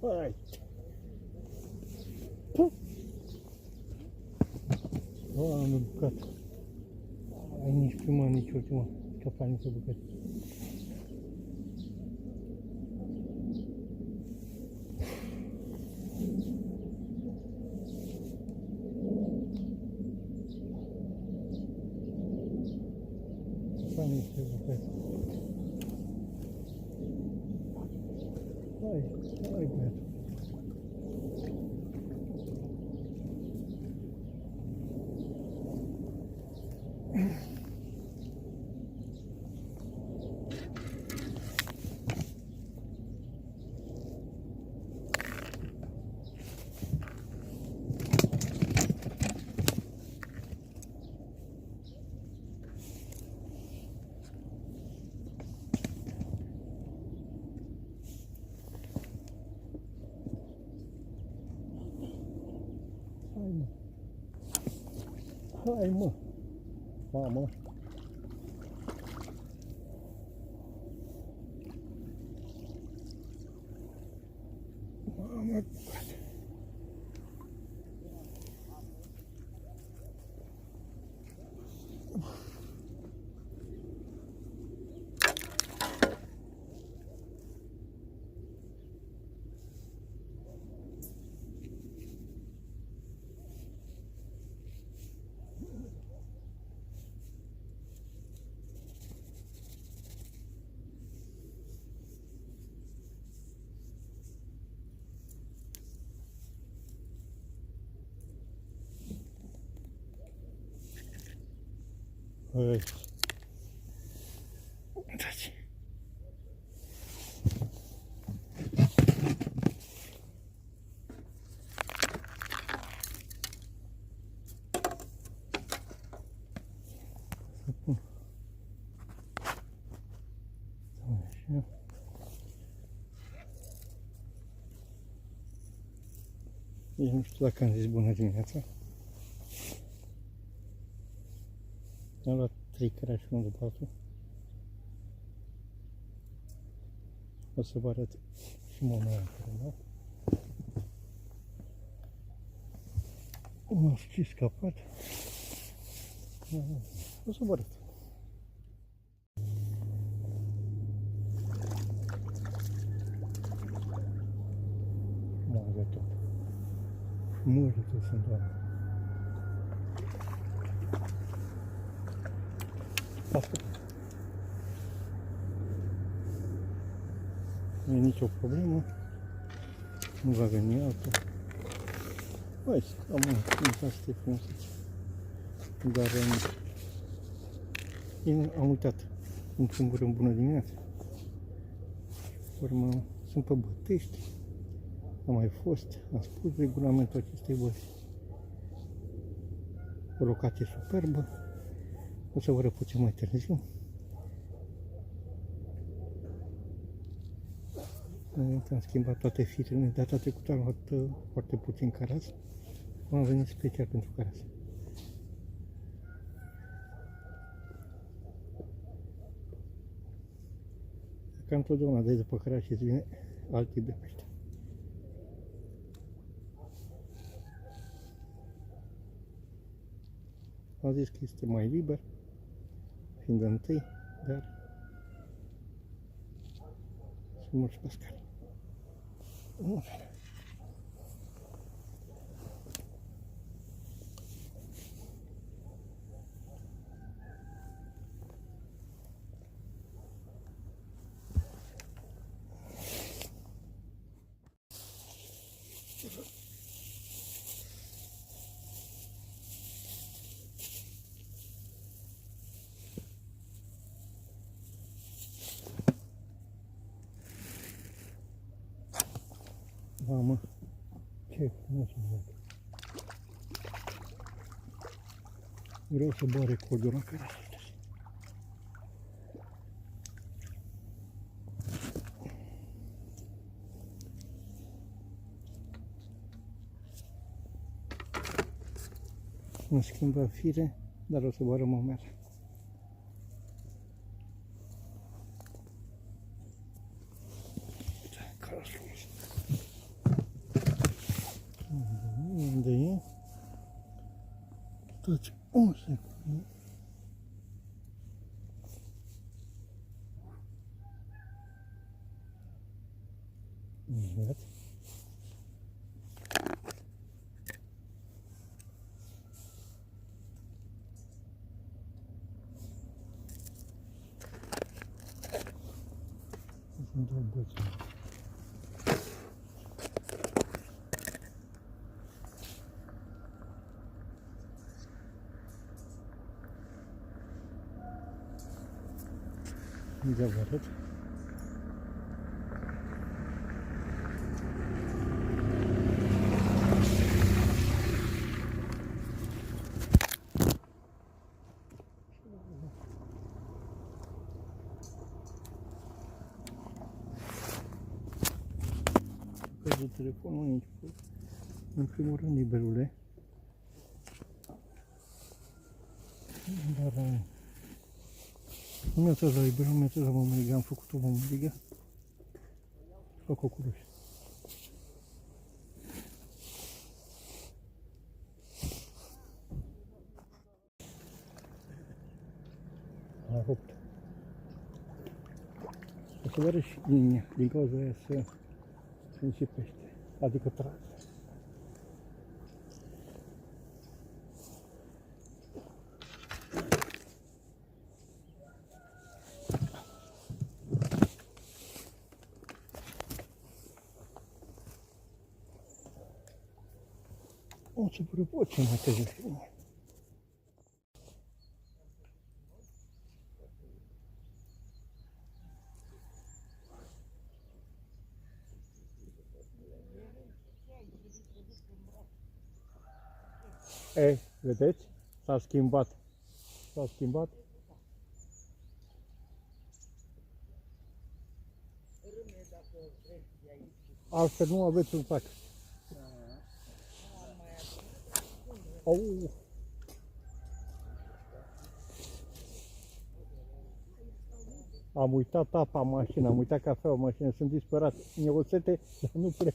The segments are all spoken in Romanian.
Hai! Am bucat. Ai nici prima, nici ultima. Capaniță bucăți. Capaniță bucăți. Hai, hai, băiat. Hai mă! Mamă! Mamă! Hai! Uitați! Să pun. Așa. Eu nu știu dacă am zis bună dimineața. Am luat 3 crași unul după altul. O să vă arăt și momentul, da? Nu știu ce scapat. O să vă arăt. Moare tot. Moare tot sunt doamne. Asta. Nu e nicio problemă. Nu va veni altul. Băi, am astea frumusețe. Dar am uitat. În singur în bună dimineața. Urmă, sunt pe Bătești. Am mai fost, am spus regulamentul acestei văzi. O locație superbă. O să vă arăt puțin mai târziu. Am schimbat toate firele. Data trecută am luat foarte puțin caras. Am venit special pentru caras. Ca întotdeauna dai după caras și îți vine alt tip de pește. Am zis că este mai liber, fiind de întâi, dar sunt mulți pescari. Mamă, ce frumos îmi văd. Vreau să bag recordul la care astăzi. Am schimbat fire, dar o să vă rămân mere. Carasul ăsta. Stați o secundă. Imediat. Sunt două băți. Imediat vă arăt. De telefonul nici în primul rând liberule. Dar nu mi-a tras la liberul, nu mi-a tras la mămăligă, am făcut o mămăligă. Fac o curuș. A rupt. O să doare și din cauza aia să începește, adică trage. O să propun ce mai târziu. Ei, vedeți? S-a schimbat. S-a schimbat. Altfel nu aveți un sac. Au! Am uitat apa în mașină, am uitat cafeaua în mașină, sunt disperat. Mi-e oțete, dar nu plec.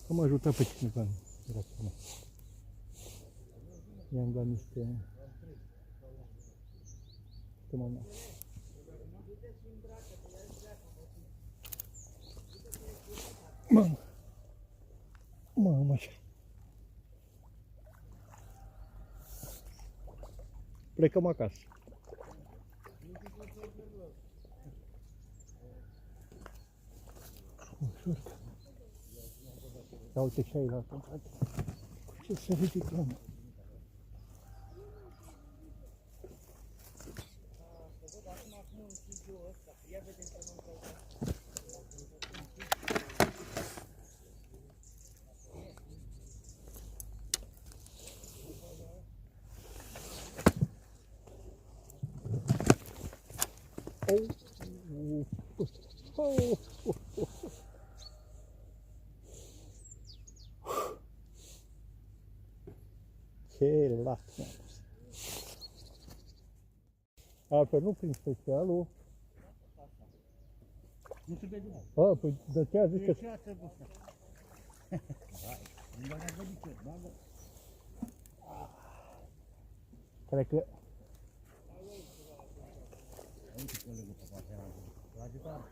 Am ajutat pe cineva. I-am dat niște mama. Mamă, așa. Plecăm acasă. Ușor. Ia uite și aici la altă. Cu ce să ridicăm? Ce lat, altfel nu prin specialul. Nu se vede. A, păi de ce a zis că... Ce a trebuit să... Nu mai a venit ce, bagă. Cred că... Uite colegul pe partea aia. Trage tare.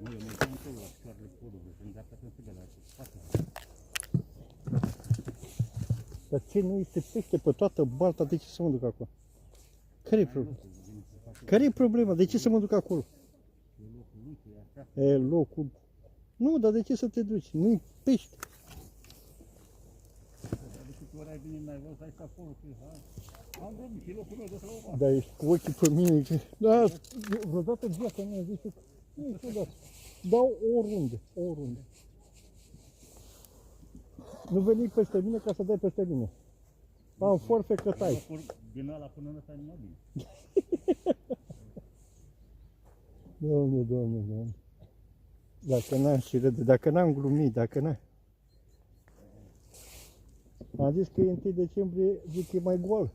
Nu, eu mă uitam acolo la picioarele podului, sunt dacă sunt de la spate. Dar ce nu este pește pe toată balta, de ce să mă duc acolo? Care-i problema? Care-i problema? De ce să mă duc acolo? E locul lui, că e așa. E locul... Nu, dar de ce să te duci? Nu-i pește. Dar de câte ori ai venit, n-ai văzut, ai stat acolo, că am venit, e locul meu de la o. Dar ești cu ochii pe mine. Da, vreodată în viața mea zice, niciodată. Dau oriunde, oriunde. Nu veni peste mine ca să dai peste mine. Am forfe că tai. Din ăla până în ăsta e numai bine. Doamne, Doamne, Doamne. Dacă n-am și râde, dacă n-am glumit, dacă n-am... Am zis că e 1 decembrie, zic că e mai goală.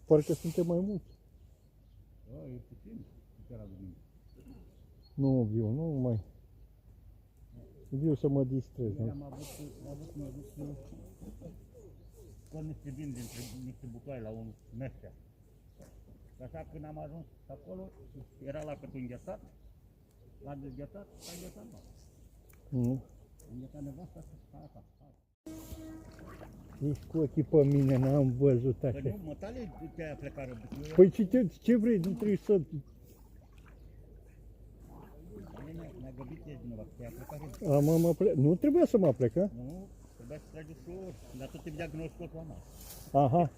Parcă suntem mai mulți. Da, e puțin. Chiar azi. Nu, viu, nu mai. Viu să mă distrez. Ieri Nu? am avut mă duc cu niște vin dintre niște butoaie la un meșter. Și așa când am ajuns acolo, era la cât înghețat, l-a dezghețat, s-a înghețat, nu. Nu. A înghețat nevasta și s-a acasă. Ești cu ochii pe mine, n-am văzut Că așa. nu, mătale te-aia plecat răbuțul. Păi ce vrei? Nu trebuie să... Ne-a găbit ești cineva, că te-a plecat răbuțul. Nu trebuia să mă plec, a? Nu, trebuia să tragi ușor, dar tot te vedea când o scos la masă. Aha.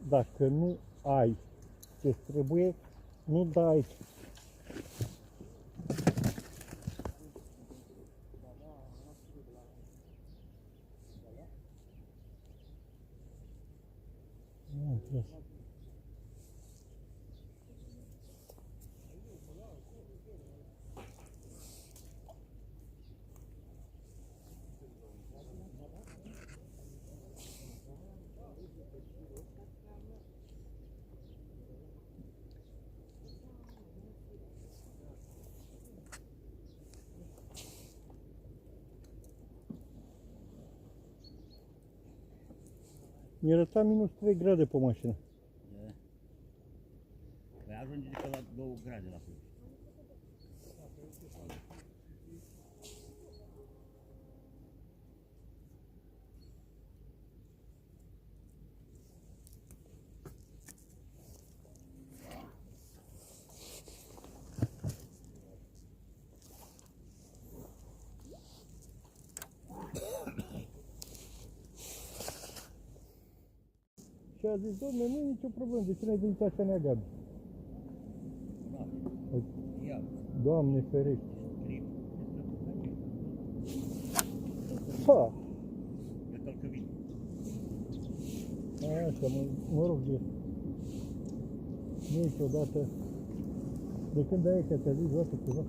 Dacă nu ai ce trebuie, nu dai. Nu, trebuie să- Mi arăta minus 3 grade pe mașină. Păi ajunge pe la 2 grade la plus. Și a zis, domne, nu e nicio problemă, de ce n-ai venit așa neagabi? Da, ia, Doamne ferește. scrie. Pa! E călcăvin. Așa, mă rog, niciodată, de când ai că te-a zis vreodată ceva?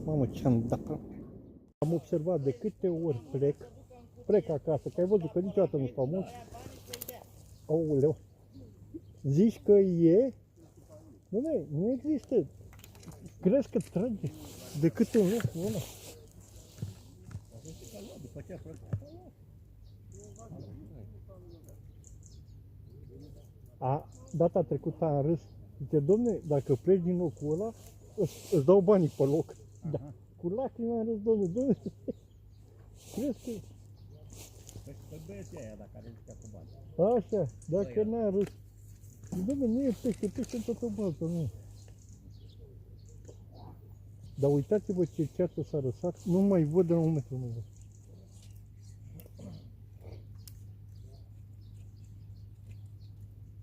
Mamă, ce-am dat. Am observat de câte ori plec acasă, că ai văzut că niciodată nu stau mult. Aoleu, zici că e? Nu există. Crezi că trage decât în locul ăla? După ce a făcut. Data trecută am râs. Zice, domne, dacă pleci din locul ăla, îți dau banii pe loc. Da. Cu lacrimi am râs, domne. Crezi că... Păi băieții aia, dacă are zicea cu bani. Așa, dacă n-am râs. Domne, nu e pește în toată baltă, nu. Dar uitați-vă ce ceață s-a răsat, nu mai văd de la un metru, nu văd.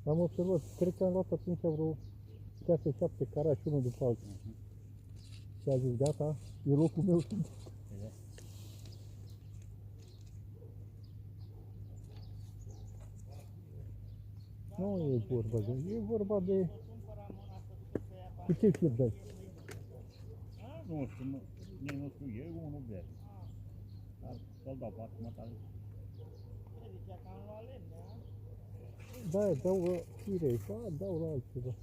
Am observat, cred că am luat atunci vreo 6-7 caraci unul după altul. Și a zis, gata, e locul meu. Nu e vorba de... E vorba de... Cu ce fir dai? Nu știu, nici nu știu, e unul verde. Să-l dau pe acum tale. Da, dau firei, dau la altceva.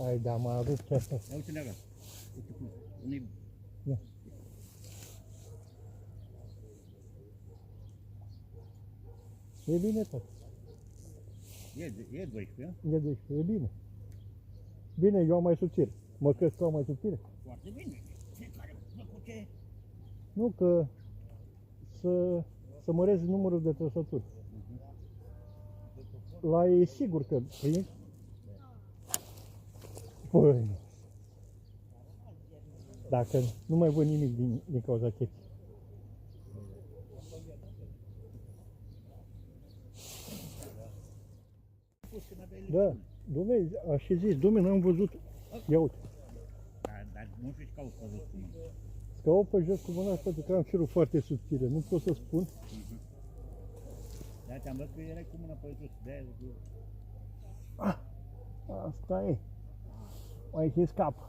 Hai, da, m-a rupt asta. Ia uite neaga. Uite cum. Unii... Ia. E bine tot. E 12, E 12, e bine. Bine, eu am mai subțire. Mă crezi că am mai subțire? foarte bine. Fiecare cu ce... Nu, că să mărezi numărul de trăsături. La e sigur că prins. Păi, dacă nu mai văd nimic din cauza cheții. Da, dom'le, aș fi zis, dom'le, n-am văzut. Ia uite. Dar nu știu ce cauți să văd cum. Că au pe jos cu mâna pentru că am cerul foarte subțire. Nu pot să spun. Da, te-am văzut că erai cu mâna pe sus. De-aia zic eu. Asta e. Mai se scapă.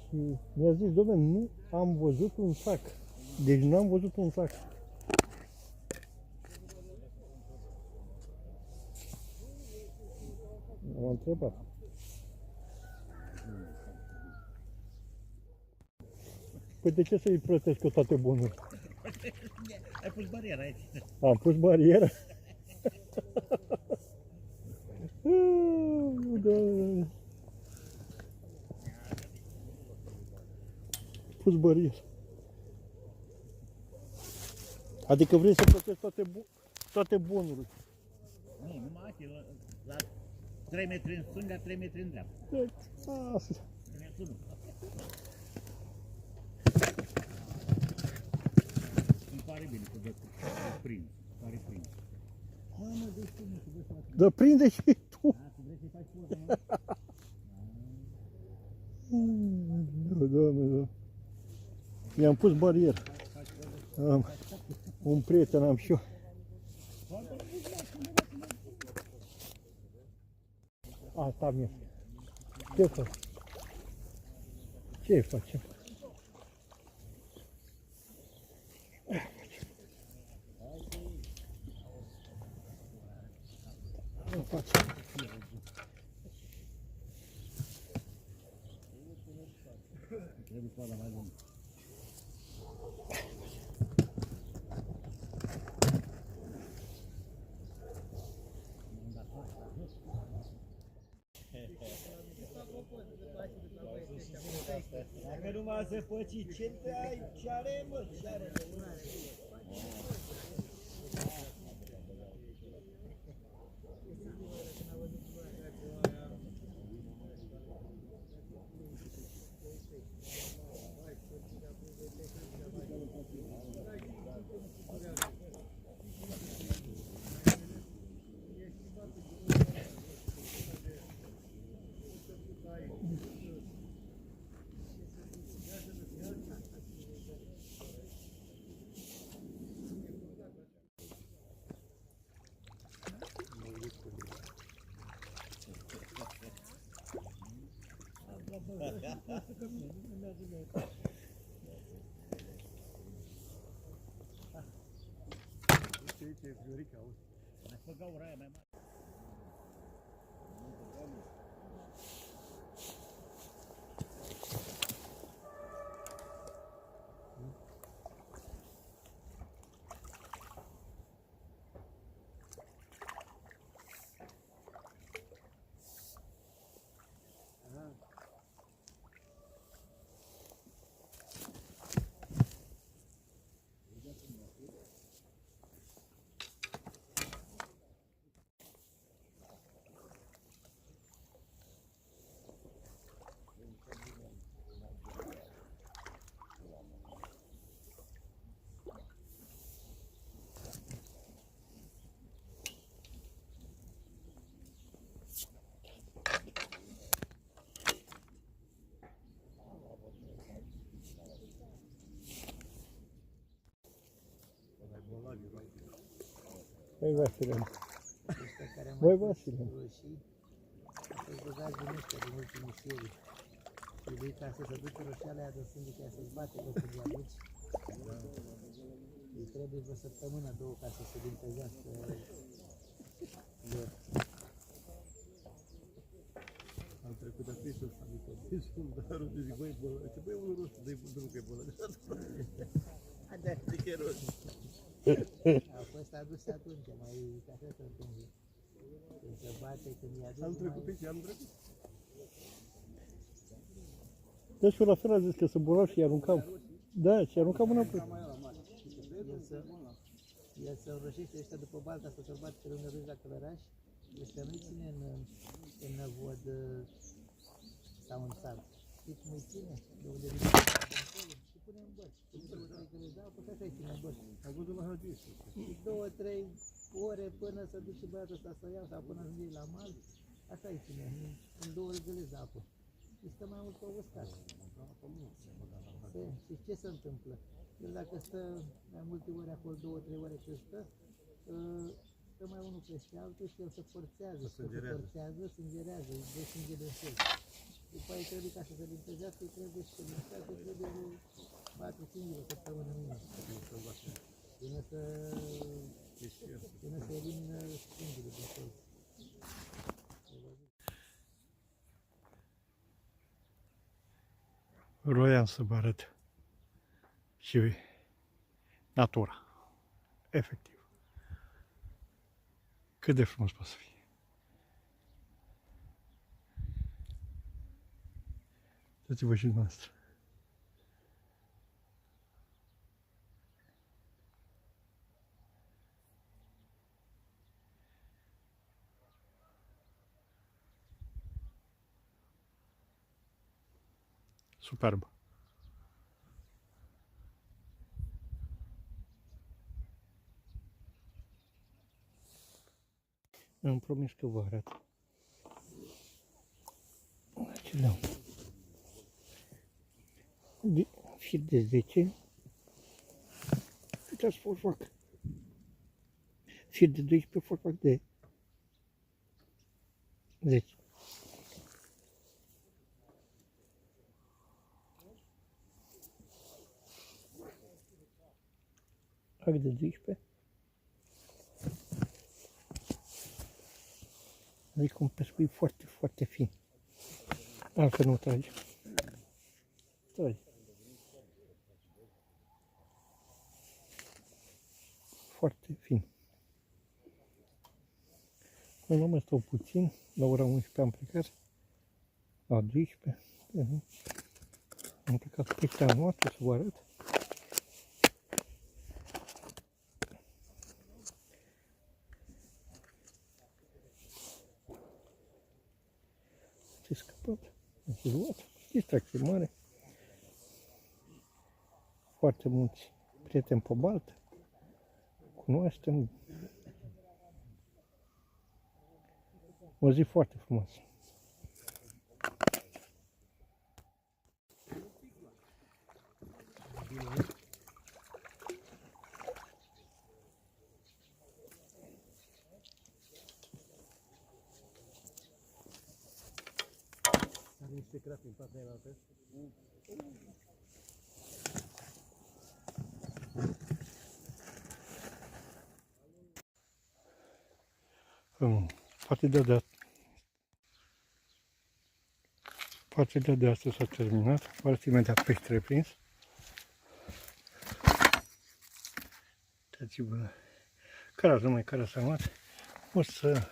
Și mi-a zis, dom'le, nu am văzut un sac. Deci nu am văzut un sac. M-a întrebat. Păi de ce să-i plătesc eu toate bunurile? Ai pus bariera aici. Am pus barieră. Da. Pus barieră. Adică vrei să plătesc toate bunurile. Nu, numai aici, la 3 metri în stânga, 3 metri în dreapta. Deci, asta. Restul nu. Îmi pare bine că dă prind. Pare prind. Mă, deci tu nu știu, Dar prinde și tu. tu vrei să-i faci poză, mă? Da. I-am pus barieră. Am un prieten, am și eu. Asta mi-e. Ce faci? Ce facem? Ce facem? Trebuie coada mai lungă. Dacă numai se făci, ce ai, ce are, mă, ce are? Mai fă gaura aia mai mare. Băi, Vasile. Ăștia care am Băi, mai Vasile. roșii, au fost băgați din ăștia, din ultimii serii. Și lui, ca să se ducă roșeala aia de sânge, ca să-ți bate locul de aduci, îi trebuie vreo săptămână, două, ca să se limpezească lor. Am trecut atunci să adică soldarul și zic, băi, ce băi, unul roșu, dă-i drumul că e bolă. Adea, Zic că e roșu. au fost aduse atunci, mai ca așa se întâmplă. Când se bate, când i-a Am dus, trecut pe mai... ce, am trecut. Deci și la fel a zis că sunt bolnav și i-aruncam. Da, și i-aruncam înapoi. El se înroșește ăștia după balta să se bate pe lângă râs la Călăraș, ăștia nu-i ține în năvod sau în țară. Știi cum îi ține? De unde vine? punem în băr. 2-3 găleți de apă și așa îi ținem în băr. Am văzut la hadis. Și 2-3 ore până să duce băiatul ăsta să ia sau până ajunge la mal, așa îi ținem, în 2 găleți de apă. Și stă mai mult pe uscat. Și ce se întâmplă? El dacă stă mai multe ori acolo, 2-3 ore când stă mai unul peste altul și el se forțează, sângerează, îi dă sânge de fel. După aia trebuie ca să se limpezească, îi trebuie să se limpezească, trebuie de 4-5 o săptămână minus. Până să elimină sângele din fel. Vroiam să vă arăt și natura, efectiv. Cât de frumos poate să fie. Dați-vă și dumneavoastră. Superb. Îmi promis că vă arăt acele fir de 10. Uitați, fac fir de 12, fac de 10. Fac de 12. Adică un pescuit foarte, foarte fin. Altfel nu trage. Trage. Foarte fin. Până la mai stau puțin, la ora 11 am plecat, la 12. Am plecat peste noapte să vă arăt. Ce scăpat, am luat, distracție mare. Foarte mulți prieteni pe baltă. Cunoaștem. O zi foarte frumoasă. Are niște crapi în partea aia altă. Partida de astăzi s-a terminat. Va fi imediat pește reprins. Uitați-vă care numai care s-a luat. O să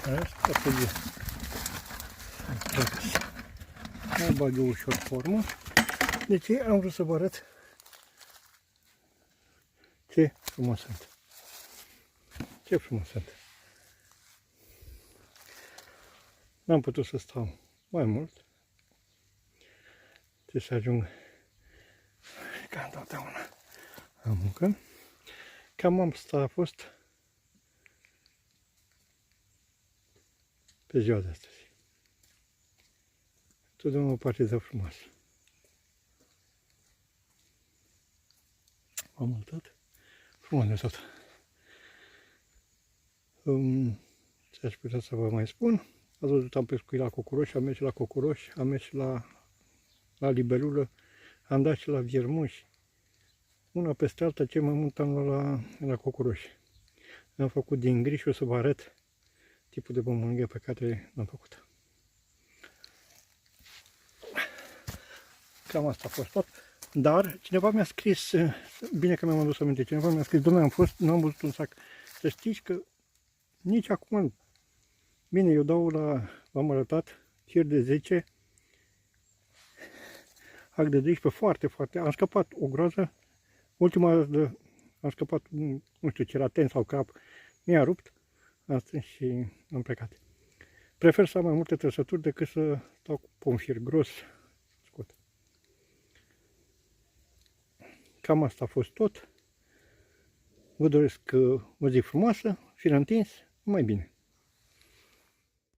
asta trebuie să bag eu ușor formă. Deci am vrut să vă arăt ce frumos sunt. Ce frumos sunt. N-am putut să stau mai mult. Trebuie să ajung ca întotdeauna la muncă. Cam asta a fost pe ziua de astăzi. Totdeauna o partidă frumoasă. Am mulțumit. Frumos de tot. Ce aș putea să vă mai spun? Ați văzut, am pescuit la Cocuroș, am mers la Cocuroș, am mers la Libelulă, am dat și la Viermuși. Una peste alta, ce mai mult am luat la Cocuroș. Am făcut din gri și o să vă arăt tipul de bombonghie pe care l-am făcut. Cam asta a fost tot. Dar cineva mi-a scris, bine că mi-am adus aminte, cineva mi-a scris, dom'le, nu am văzut un sac. Să știți că nici acum, bine, eu dau v-am arătat, fir de 10, ac de 12, foarte, foarte, am scăpat o groază, ultima am scăpat, nu știu ce era ten sau cap, mi-a rupt, Asta și am plecat. Prefer să am mai multe trăsături decât să stau cu pomfir gros scot. Cam asta a fost tot. Vă doresc o zi frumoasă, fir întins, mai bine.